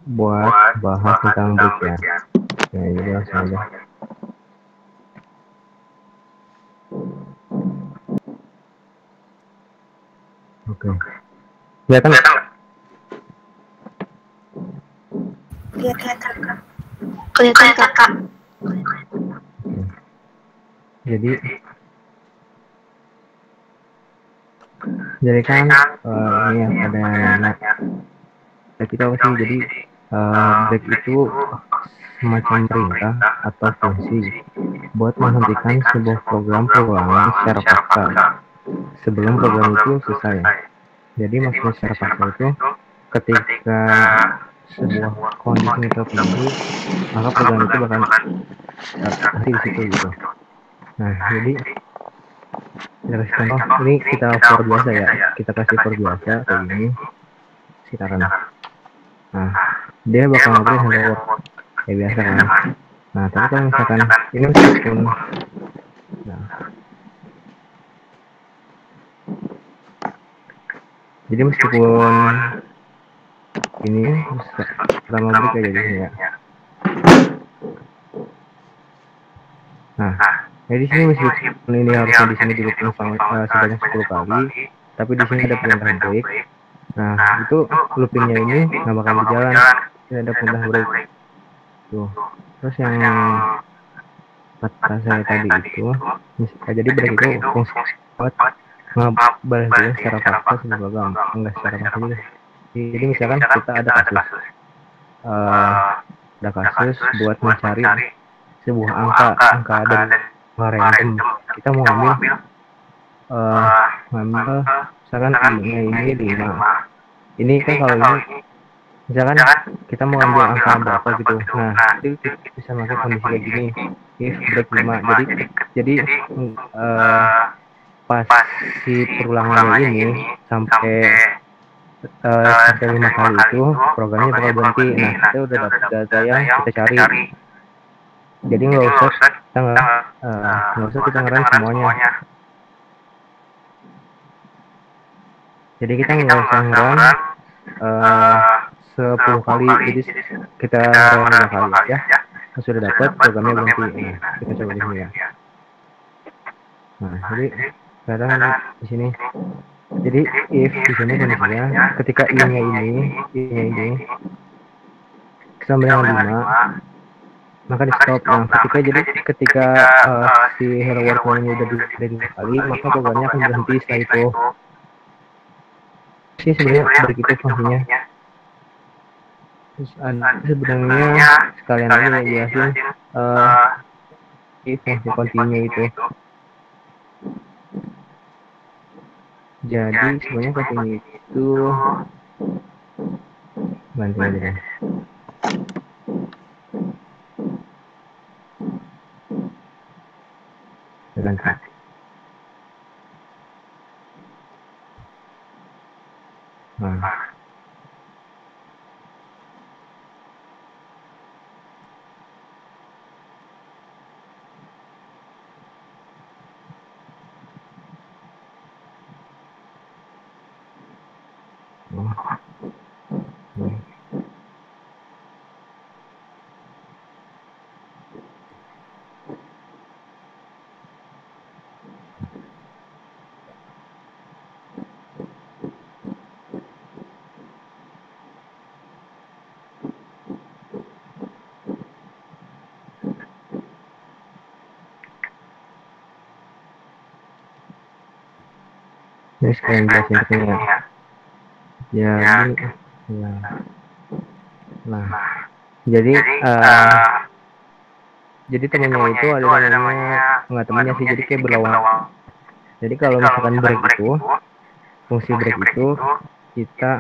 buat bahas tentang break ya. Nah, jadi langsung aja. Oke. Kelihatan nggak? Kelihatan Kak. Jadi kan ini ya pada nanya break itu apa sih? Jadi break itu semacam perintah atau fungsi buat menghentikan sebuah program pengulangan secara paksa sebelum program itu selesai. Jadi maksudnya secara paksa itu ketika sebuah kondisi terpenuhi, maka program itu bakal berhenti di situ gitu. Nah, jadi kita kasih contoh, ini kita for biasa ya, kita kasih for biasa kayak gini, silakan. Nah, dia bakal ngobrol hello world kayak biasa kan. Nah, tapi kalau misalkan ini meskipun, nah, jadi meskipun ini pertama break kayak gini ya. Nah, di sini meskipun ini harusnya di sini dilupain sebanyak 10 kali, tapi di sini ada perintah break. Nah, itu loopingnya ini nggak bakal berjalan. Ini ada perintah break. Tuh. Terus yang kata saya tadi itu, jadi break itu fungsi buat ngeberhentiin secara paksa sebuah program, enggak secara paksa juga. Jadi misalkan kita ada kasus buat mencari sebuah angka dan random. Kita mau ngambil misalkan ini 5. Ini kan kalau ini misalkan kita mau ambil angka berapa gitu. Nah, itu bisa pakai kondisi kayak gini. If break 5. Jadi pas si perulangannya ini sampai 5 kali itu programnya bakal berhenti. Nah, kita udah dapat data yang kita cari. Jadi nggak usah kita ngerun semuanya. Jadi kita nggak usah ngerun 10 kali, jadi kita run 5 kali ya. Nah, sudah dapat programnya berhenti. Nah, kita coba di sini ya. Nah, jadi sekarang di sini. Jadi if di sini kondisinya ketika i-nya ini sama dengan 5, maka di stop. Nah, ketika si hello world nya udah di 5 kali, maka programnya akan berhenti setelah itu. Sih sebenarnya begitu fungsinya. Terus sebenarnya sekalian aja ya jelasin fungsi continue itu. Jadi sebenarnya continue itu bantu aja deh. Ganti. Nah. Ini sekalian jelasin ini ya. Nah, jadi temennya itu ada namanya nggak temennya sih, jadi kayak berlawan. Jadi kalau misalkan break itu, fungsi break itu kita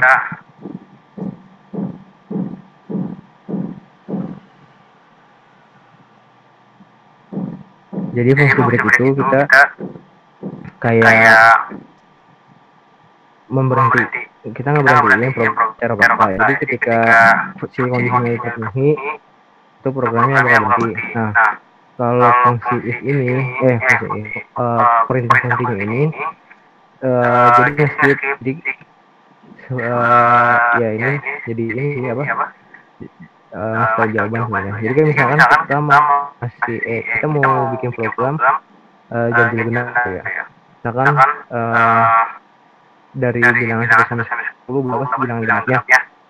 kayak memberhenti. Kita nggak berhenti program secara paksa. Jadi ketika si kondisinya terpenuhi, itu programnya bakal berhenti. Nah, kalau fungsi if ini, perintah continue ini jadi nge-skip jadi ya ini jadi ini apa ngasih tahu jawaban sebenarnya. Jadi kan misalkan kita mau kita mau bikin program ganjil genap ya. Misalkan dari bilangan 1 sampai 10 berapa sih bilangan genapnya?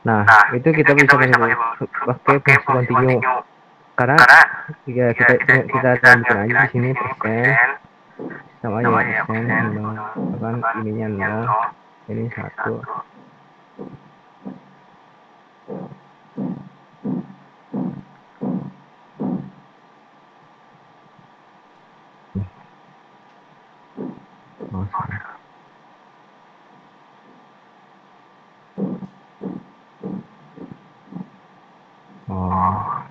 Nah, itu kita bisa pakai fungsi continue. Karena ya kita lanjutin aja di sini persen sama aja ya persen kan ininya 0 ini 1. Oh, salah. Oh.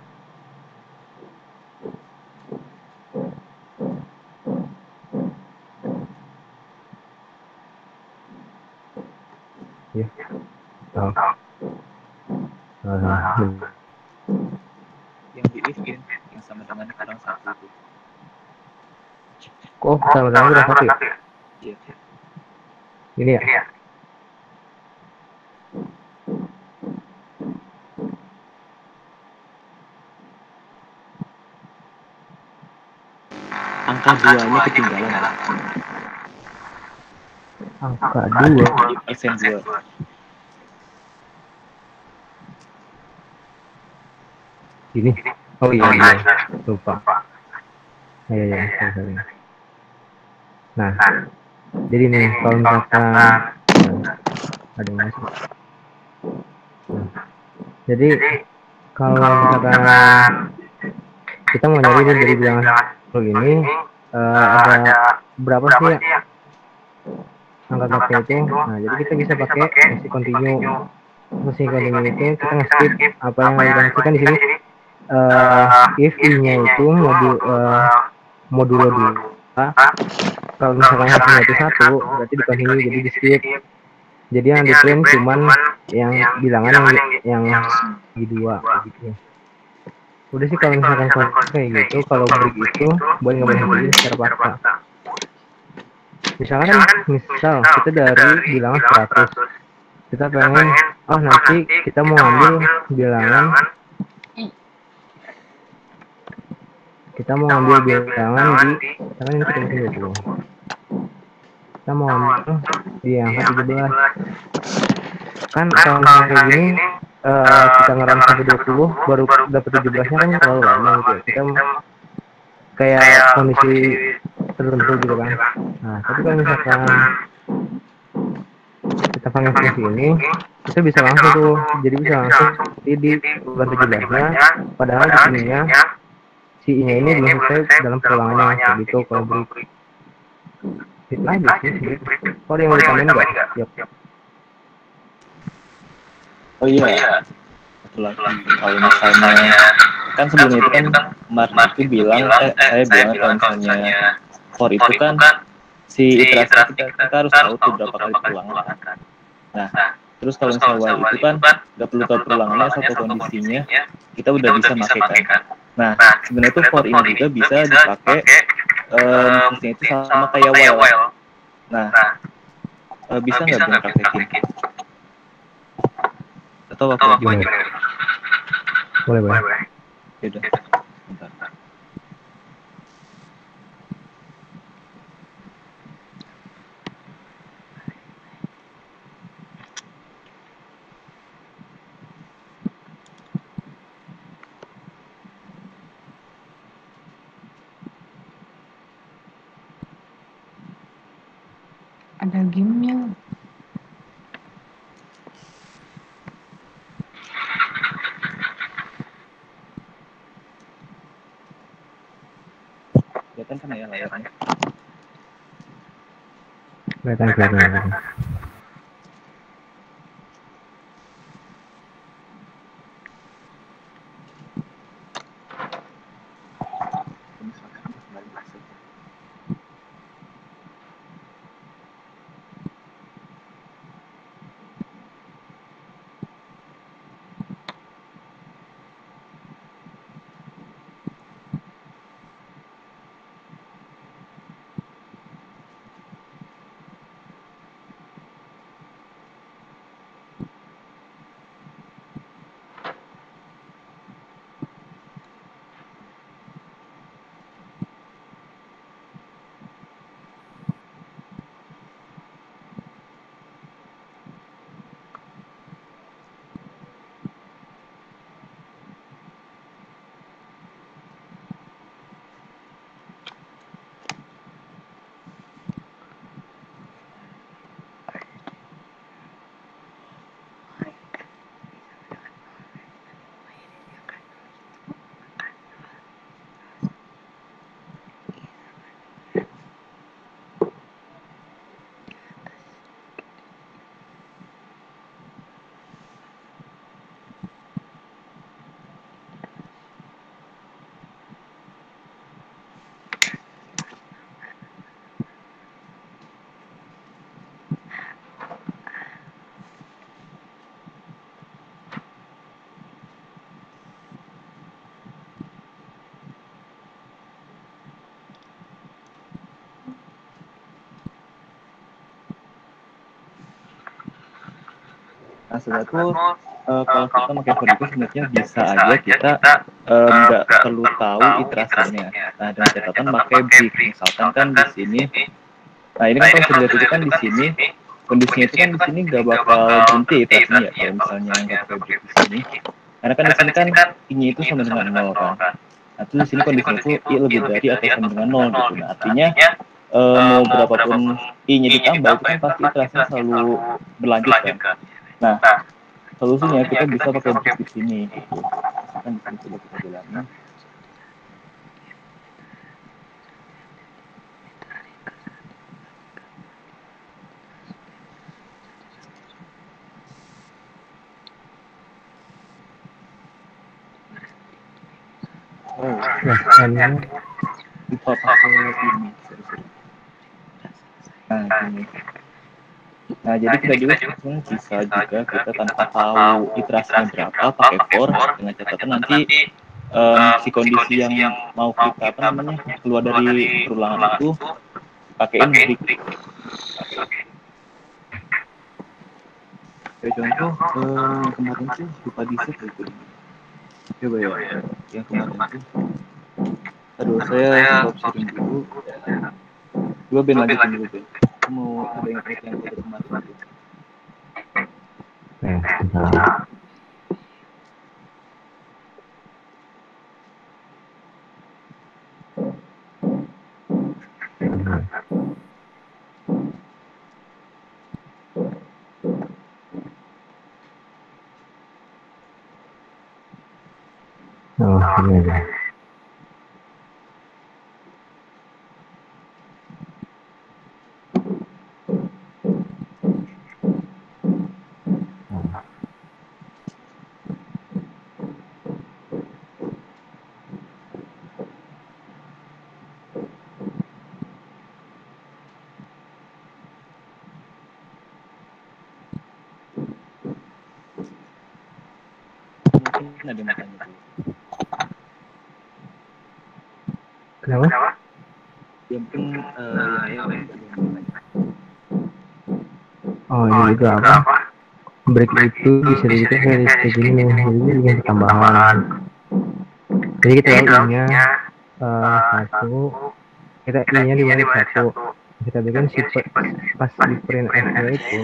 Ya. Oh. Yang di if in yang sama dengan kurang 1 itu. Oh, sama dengan kurang 1 ya? Iya. Ini ya? Angka 2-nya ketinggalan. Angka 2. If persen 2. Ini. Oh iya, iya. Lupa. Iya, sorry. Nah, jadi nih kalau misalkan ada yang masuk. Nah, jadi kalau misalkan kita mau nyari dari bilangan ini ada berapa sih ya angka gapnya itu? Nah, jadi kita bisa pakai fungsi continue. Fungsi continue itu kita nge-skip apa yang kita ngasihkan di sini. If i-nya itu modulo 2. Kalau misalkan hasilnya itu 1, berarti di continue jadi di skip. Jadi yang di print cuman yang bilangan yang di 2 gitu. Udah sih kalau misalkan kayak gitu, kalau break itu boleh ngeberhentiin secara paksa. Misalkan kita dari bilangan 100, kita pengen nanti kita mau ambil bilangan di misalkan ini kita bikin 20, kita mau ambil di angka 17. Kan kalau misalnya kayak gini kita ngeram sampai 20 baru dapat 17-nya kan terlalu lama gitu ya. Kita kayak kondisi tertentu gitu kan. Nah, tapi kalau misalkan kita pakai fungsi ini, kita bisa langsung tuh, jadi bisa langsung di bulan 17-nya, padahal di sininya si I-nya ini belum selesai dalam perulangannya kayak gitu. Kalau break itu aja sih sebenarnya. Kalau ada yang mau ditambahin nggak? Yuk. Oh iya. Satu lagi, kalau misalnya kan sebelumnya itu kan Mark itu bilang saya bilang kalau misalnya for itu kan si iterasi kita harus tahu tuh berapa kali perulangan kan. Nah, terus kalau misalnya while itu kan nggak perlu tahu perulangannya satu kondisinya kita udah bisa pakai kan. Nah, sebenarnya itu for ini juga bisa dipakai fungsinya itu sama kayak while. Nah, bisa nggak Bung praktekin? Atau aku aja? Boleh. Yaudah. Bentar. Ada gamenya. Kelihatan kan ya layarnya? Kelihatan. Misalkan kembali masuk. Nah sebenarnya tuh kalau kita pakai for itu sebenarnya bisa aja kita nggak perlu tahu iterasinya. Nah dengan catatan pakai break. Misalkan kan di sini, nah ini kan kalau sudah lihat itu kan di sini kondisinya itu kan di sini nggak bakal berhenti iterasinya ya kalau misalnya nggak pakai break di sini. Karena kan di sini kan i-nya itu sama dengan 0 kan. Nah terus di sini kondisinya itu i lebih dari atau sama dengan 0 gitu. Nah artinya mau berapapun i-nya ditambah itu kan pasti iterasinya selalu berlanjut kan. Nah solusinya kita bisa pakai break di sini gitu. Kan di sini coba kita jalanin. Nah, N-nya Lupa pakai ini. Nah ini. Nah jadi kita juga sebenarnya bisa juga kita tanpa tahu iterasinya berapa pakai for dengan catatan nanti si kondisi yang mau kita apa namanya keluar dari perulangan itu pakein break. Kayak contoh yang kemarin tuh lupa di set gitu. Coba ya yang kemarin tuh. Aduh saya stop sharing dulu. Coba Ben lanjutin dulu Ben. Mau ada yang kode kemarin tuh. bentar. Oh, ini aja. Mungkin ada yang mau tanya dulu. Kenapa? Ya mungkin yang lain ada yang mau tanya. Oh, ini juga apa? Break itu bisa dibikin kayak gini nih, jadi ini bikin tambahan. Jadi kita i-nya satu, kita i-nya dimana satu, kita bikin si pas di print f-nya itu.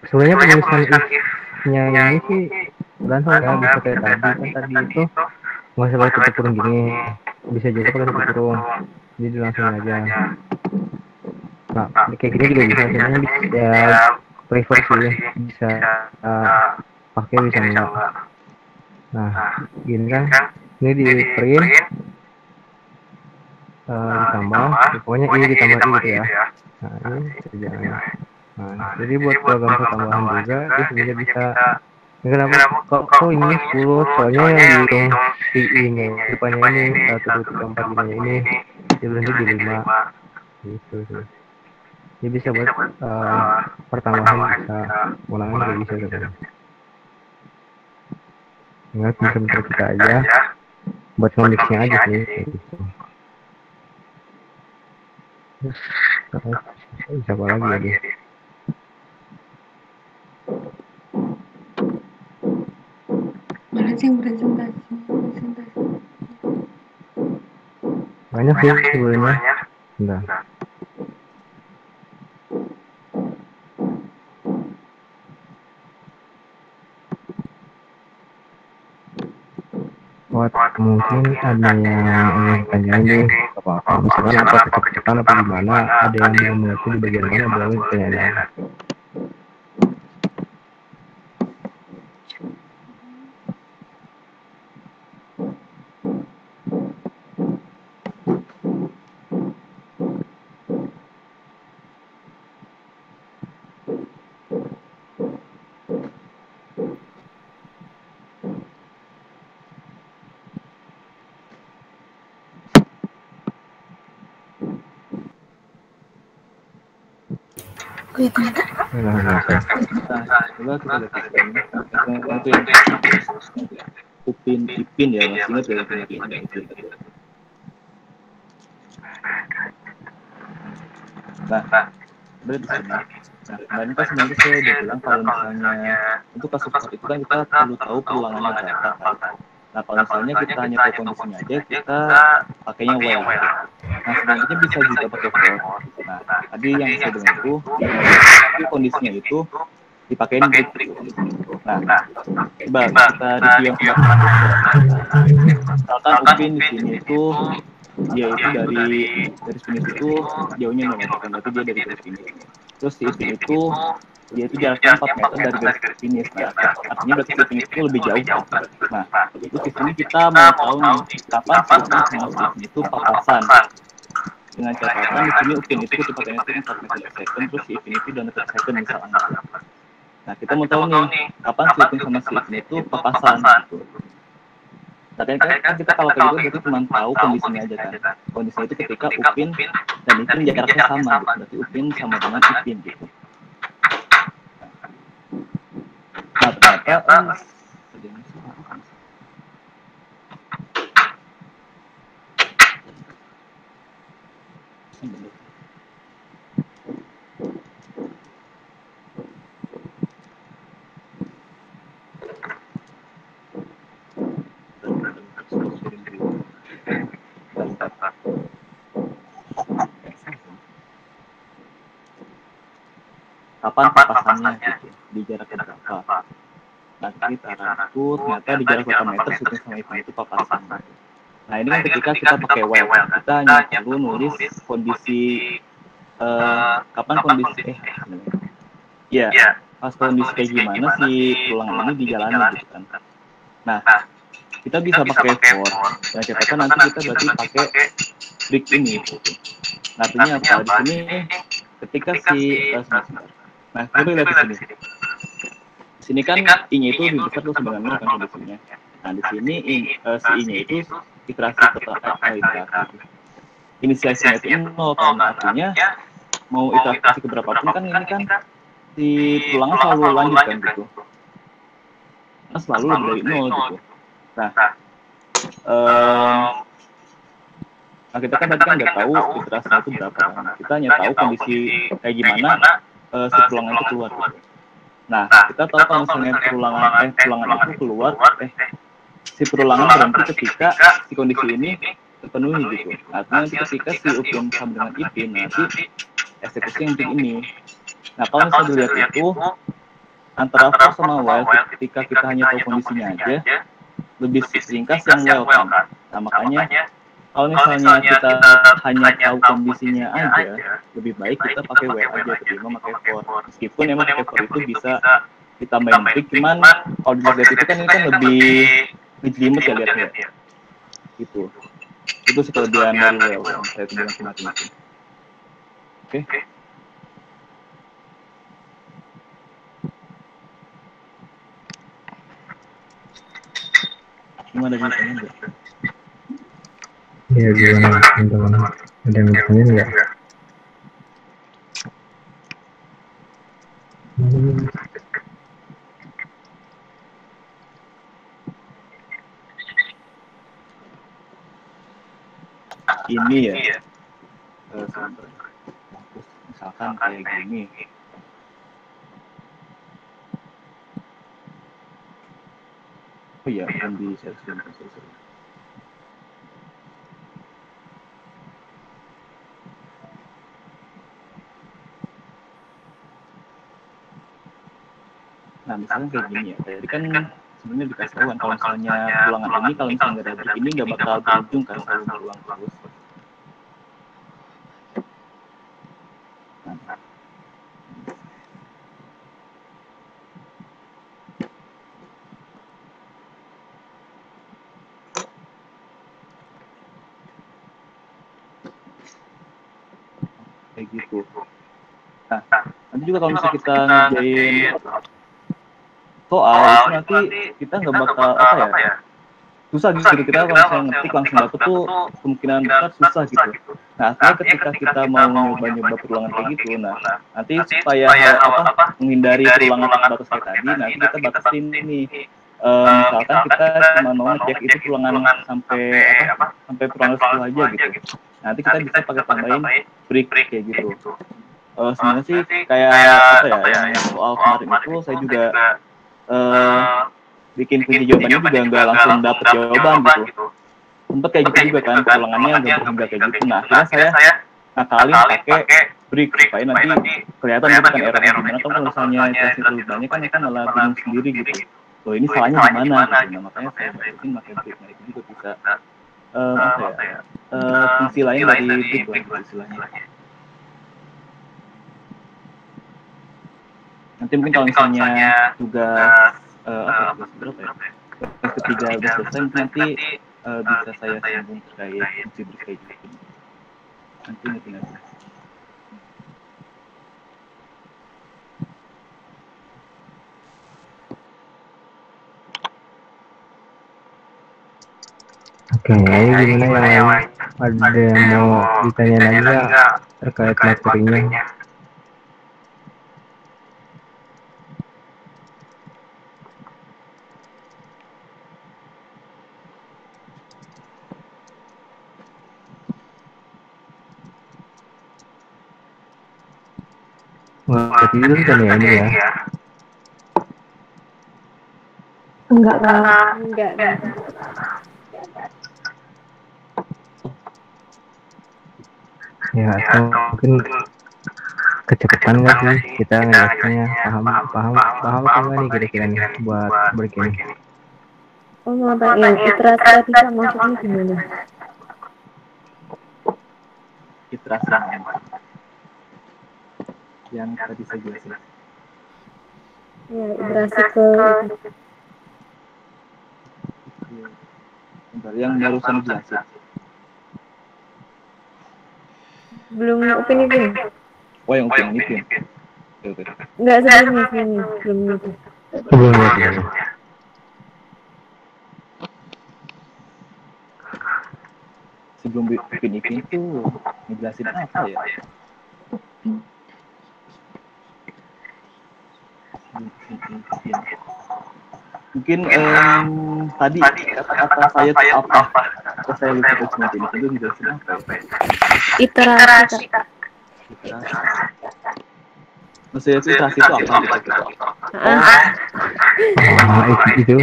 Sebenarnya penulisan if-nya ini sih gampang ya, bisa kayak tadi kan tadi itu nggak usah pakai tutup kurung gini, bisa juga pakai tutup kurung, jadi langsung aja. Nah, kayak gini juga bisa, sebenarnya bisa prefer sih, bisa pakai bisa enggak. Nah, gini kan, ini di print ditambah, pokoknya ini ditambah i gitu ya. Nah, ini kerjaannya. Nah, jadi buat program tambahan juga, dia sebenarnya bisa. Kenapa kok ini 10? Soalnya yang dihitung si i-nya depannya ini 1, 2, 3, 4, 5-nya ini, dia berhenti di 5 gitu sih. Dia bisa buat pertambahan, bisa ulangan juga bisa sebenarnya. Tinggal pinter-pinter kita aja buat nge-mixnya aja sih gitu. Terus bisa apa lagi ya dia? Mana sih yang presentasi? Banyak sih sebenarnya. Bentar. Mungkin ada yang ingin tanyain deh, apa misalkan apa kecepatan apa gimana, ada yang belum mengerti di bagian mana, boleh ditanyain. Gue ternyata. Nah, coba kita lihat di sini. Itu yang Ipin ya, masih ingat ya Ipin. Nah, Udah di sini. Nah, kemarin kan sebenarnya saya udah bilang kalau misalnya untuk kasus support itu kan kita perlu tahu perulangannya berapa kan. Nah, kalau misalnya kita hanya tahu kondisinya aja, kita pakainya while. Nah, sebenarnya bisa juga pakai for. Nah, tadi yang saya bilang itu, tapi kondisinya itu dipakein break. Nah, coba kita review yang kemarin. Misalkan Upin di sini itu dia itu dari garis finish itu jauhnya 0 meter, berarti dia dari garis finish. Terus si Upin itu dia itu jaraknya 4 meter dari garis finish. Nah, artinya berarti si Upin itu lebih jauh. Nah, itu di sini kita mau tahu nih kapan si Upin sama si Upin itu papasan. Dengan catatan di sini Upin itu kecepatannya itu 4 meter per second, terus si Upin itu 2 meter per second misalnya. Nah, kita mau tahu nih kapan si Upin sama si Upin itu papasan. Gitu. Nah, kan kita kalau kayak gitu berarti cuma tahu kondisinya aja kan. Kondisinya itu ketika Upin dan Ipin jaraknya sama, gitu. Berarti Upin sama dengan Ipin gitu. Nah, ternyata kapan papasannya gitu, di jarak berapa. Nanti taruhku ternyata di jarak berapa meter Upin sama Ipin itu papasan. Nah, ini kan ketika kita pakai while, kita hanya perlu nulis kondisi kapan kondisi ya pas kondisi kayak gimana si tulang ini dijalani gitu kan. Nah, kita bisa pakai for dan catatan nanti kita berarti pakai break ini gitu. Nah, artinya apa? Di sini ketika si nah, kita lihat di sini. Di sini kan I-nya itu lebih besar tuh sebenarnya kan kondisinya. Nah, di sini si I-nya itu iterasi inisiasinya itu 0 kan, artinya mau iterasi ke berapapun kan ini kan si tulangnya selalu lanjut kan gitu. Nah, selalu lebih dari 0 gitu. Nah, kita kan tadi kan nggak tahu iterasinya itu berapa kan. Kita hanya tahu kondisi kayak gimana si tulangan itu keluar gitu. Nah, kita tahu kalau misalnya tulangan itu keluar, si tulangan berhenti ketika si kondisi ini terpenuhi gitu. Artinya nanti ketika si Upin sama dengan Ipin, nanti eksekusi yang ini. Nah, kalau misalnya dilihat itu antara for sama while, ketika kita hanya tahu kondisinya aja, lebih ringkas yang while kan. Nah, makanya kalau misalnya kita hanya tahu kondisinya aja, lebih baik kita pakai while aja ketimbang pakai for. Meskipun emang pakai for itu bisa ditambahin break, cuman kalau dilihat itu kan ini kan lebih ngejelimet ya lihatnya. Gitu. Itu kelebihan dari while yang saya bilang kemarin. Oke. Gimana ceritanya enggak? Ya, gimana teman-teman? Ada yang bertanya nggak? Ini ya, misalkan kayak gini. Oh iya, belum di share screen. Nah, misalnya kayak gini ya, tadi kan sebenarnya dikasih tahu kan kalau misalnya tulangan ini kalau misalnya nggak ada break ini nggak bakal berujung kan, selalu berulang terus. Nah, kayak gitu. Nah, nanti juga kalau misalnya kita ngerjain soal itu nanti kita nggak bakal apa ya, susah gitu. Kita kalau misalnya ngetik langsung dapet tuh kemungkinan besar susah gitu. Nah, artinya ketika kita mau nyoba-nyoba perulangan kayak gitu, nah nanti supaya menghindari perulangan terbatas kayak tadi, nanti kita batasin ini. Misalkan kita cuma mau ngecek itu perulangan sampai perulangan 10 aja gitu. Nanti kita bisa pakai tambahin break kayak gitu. Sebenarnya sih kayak apa ya, yang soal kemarin itu saya juga bikin kunci jawabannya juga nggak langsung dapet jawaban gitu. Sempet kayak gitu juga kan, ulangannya nggak berhingga kayak gitu. Nah akhirnya saya ngakalin pakai break supaya nanti kelihatan gitu kan errornya gimana. Kalau misalnya iterasi terlalu banyak kan itu malah bingung sendiri gitu. Loh ini salahnya di mana gitu. Nah makanya saya batasin pakai break. Nah itu juga bisa apa ya, fungsi lain dari break lah gitu istilahnya. Nanti mungkin kalau misalnya tugas tugas berapa ya? Tugas ketiga udah selesai, nanti bisa saya sambung terkait fungsi break kayak gitu. Nanti ingetin aja. Oke, ayo gimana yang lain? Ada yang mau ditanya lagi nggak terkait materinya? Wah, tidur kan ya ini ya? Enggak lah. Enggak. Ya, atau mungkin kecepatan nggak sih kita ngejelasinnya? Paham apa enggak nih kira-kira nih buat break ini? Oh, mau tanyain iterasi tadi Kak, maksudnya gimana? Iterasi yang tadi saya jelasin. Ya, iterasi ke itu. Bentar, yang barusan jelasin. Belum Upin Ipin. Oh yang Upin Ipin. Oke. Enggak sebelumnya belum itu. Sebelumnya. Sebelum Upin Ipin tuh ngejelasin apa ya? Mungkin tadi kata-kata saya tuh apa? Kata saya lupa tuh cuma Upin Ipin tuh ngejelasin apa ya? Iterasi Kak. Maksudnya itu iterasi itu apa gitu? Itu.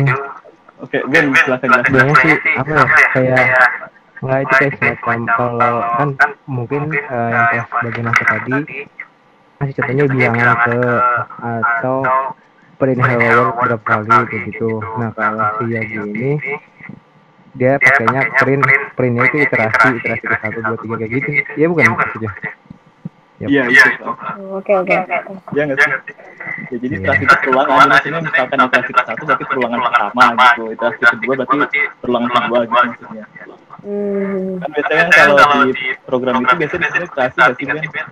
Oke, Ben, silakan jelasin. Sebenarnya sih apa ya kayak nggak itu kayak semacam kalau kan mungkin yang pas bagian aku tadi masih contohnya bilangan ke atau print hello world berapa kali begitu. Nah kalau si Yagi ini dia pakainya printnya itu iterasi ke 1, 2, 3 kayak gitu. Iya bukan maksudnya? Iya, itu. Oke. Ya nggak sih? Ya jadi iterasi itu perulangan. Maksudnya misalkan iterasi ke 1 berarti perulangan pertama gitu. Iterasi kedua berarti perulangan kedua gitu maksudnya. Kan biasanya kalau di program itu biasanya disebut iterasi nggak sih Ben?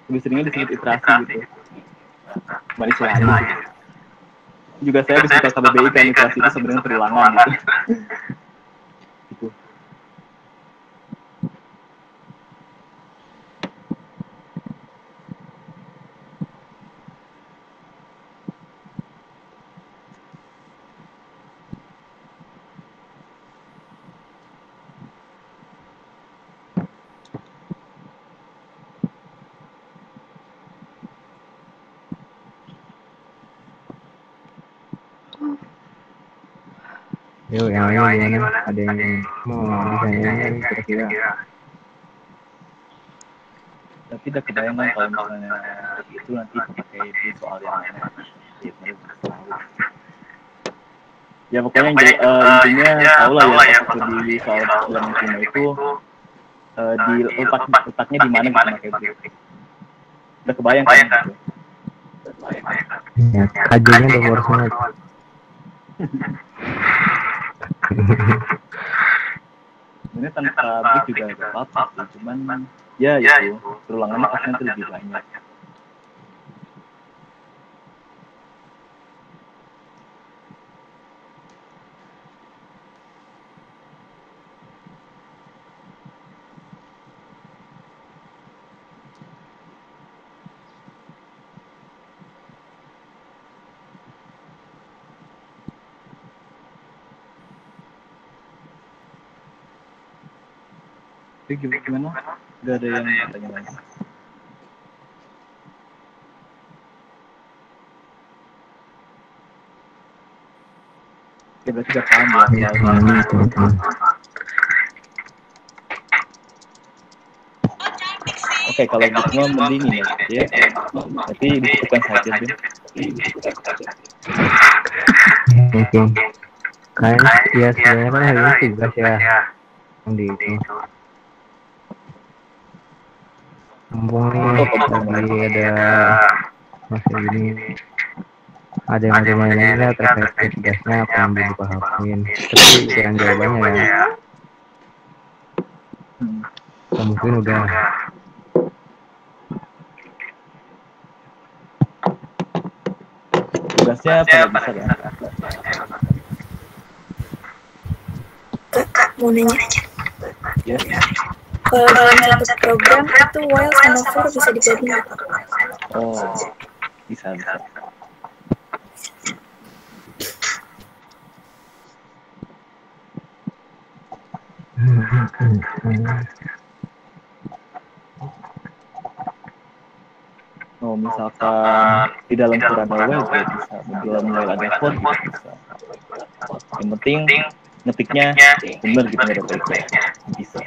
Lebih seringnya disebut iterasi gitu. Cuma istilahnya. Juga saya habis buka KBBI kan iterasi itu sebenarnya perulangan gitu. Gitu. Yuk yang lainnya gimana? Ada yang mau ditanya nih kira-kira? Tapi udah kebayang kan kalau misalnya itu nanti pakai di soal yang mana? Ya pokoknya intinya tahu lah ya waktu di soal bulan kelima itu di letaknya di mana gitu pakai break. Udah kebayang kan gitu. Ya, KJ-nya udah keluar semua. Sebenarnya tanpa break juga gak apa-apa sih, cuman ya itu perulangannya pasti nanti lebih banyak. Jadi gimana? Gak ada yang tanya lagi. Ya berarti udah paham ya. Ya, betul. Oke, kalau gitu mah mending ini ya. Berarti disebutkan saja deh. Oke. Kan ya sebenarnya kan hari ini tugas ya di itu. Mumpung nih lagi ada masa ini ada yang mau main lagi lah terkait tugasnya apa yang belum dipahamin. Tapi jangan jawabannya ya. Mungkin udah. Tugasnya pada besar ya. Kak, mau nanya. Ya. Kalau dalam satu program itu while sama for bisa digabung nggak, Kak? Oh, bisa. Oh, misalkan di dalam for ada while juga bisa, di dalam while ada for juga bisa. Yang penting ngetiknya benar gitu, nggak ada typo. Bisa.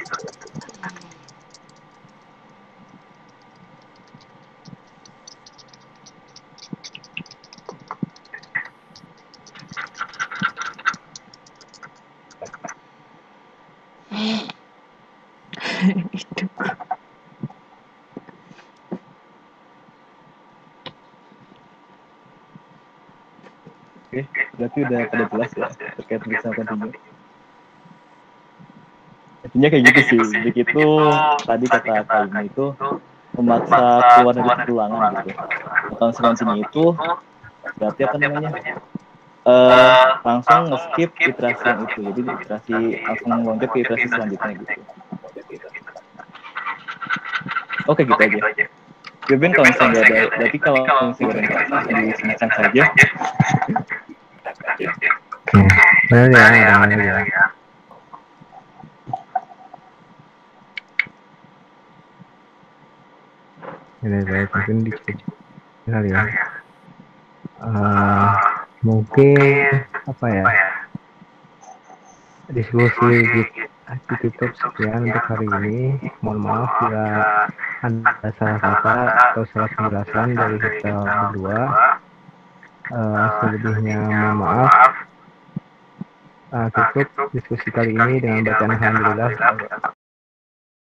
Oke, berarti udah pada jelas ya terkait tulisan kontinu. Intinya kayak gitu sih. Begitu tadi kata Kaima itu memaksa keluar dari tulangan gitu. Kalau sini itu berarti apa namanya? Langsung nge-skip iterasi yang itu. Jadi iterasi langsung loncat ke iterasi selanjutnya gitu. Oke, gitu aja. Beben kalau misalnya nggak ada, berarti kalau misalnya nggak ada disimpan saja. Benar ya, ada ya. Ini baik mungkin kali ya. Mungkin apa ya? Diskusi ditutup sekian untuk hari ini. Mohon maaf bila ada salah kata atau salah penjelasan dari kita berdua. Selebihnya mohon maaf. Tutup diskusi kali ini dengan bacaan alhamdulillah.